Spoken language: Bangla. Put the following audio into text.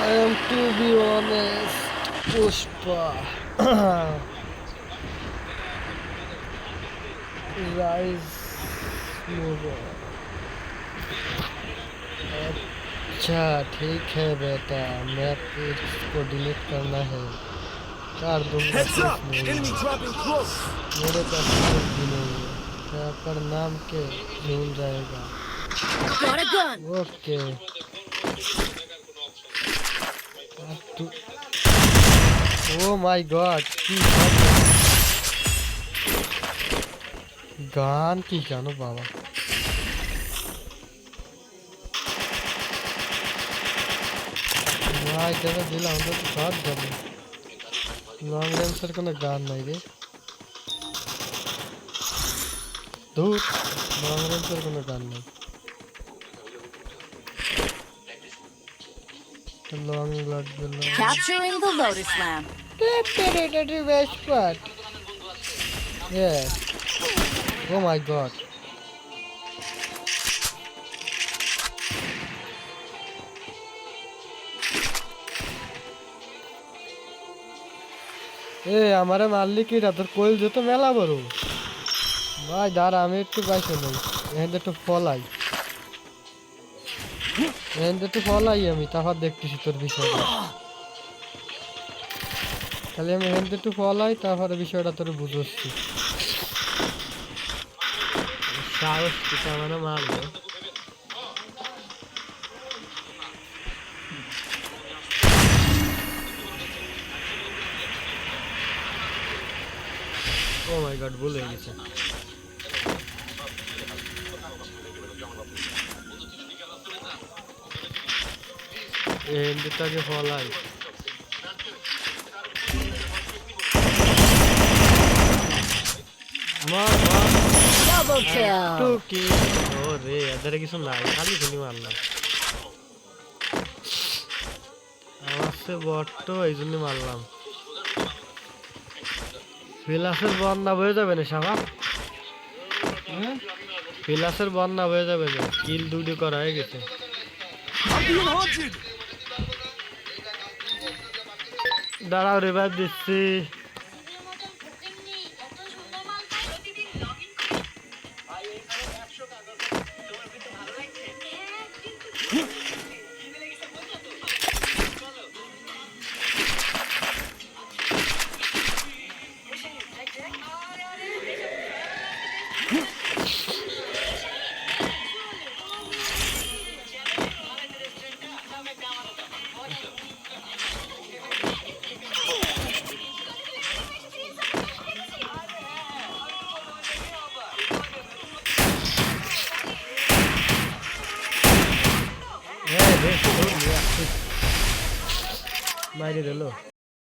I am to be honest, Pushpa. Rise mover. अच्छा ठीक है बेटा, मैं इसको डिलीट करना है, कर दूंगा Heads केस up! नहीं Enemy है, dropping close. मेरे पास कुछ भी नहीं है, हैकर नाम के झूल जाएगा। Got a gun. Okay oh my God কি গান কি জানো বাবা, ভাই যেটা দিলাম ওটা তো সব যাবে, লং রেঞ্জের কোনো গান নাই রে, দূর লং রেঞ্জের কোনো গান নাই, লং লাগবে না। Capturing the Lotus Lamp. Best part. Yeah. Oh my god. এ আমারে মারলি কি রা, তোর কোয়েল যেত মেলা বড় ভাই, দাঁড়া আমি একটু বাইসে নেই, এখানে একটু ফলাই, এখানে একটু ফলাই আমি, তারপর দেখতেছি তোর বিষয়টা, খালি আমি এখানে একটু ফলাই, তারপরে বিষয়টা তোর বুঝছি। সাহস কিটা মানে মারলো, ও মাই গড ভুলে গেছে। এন্ডটাকে ফলাই, মার মার Double টু kill. কি, ও রে এদের কিছু নাই, খালি খালি মারলাম, আমার সে বট্ট এই জন্য মারলাম। ফিলাসের বন্যা বয়ে যাবে না সাবা, ফিলাসের বন্যা বয়ে যাবে না, কিল দুটো করা হয়ে গেছে। I'm being hunted. দাঁড়াও রিভাইভ দিচ্ছি, মাইরে দিল।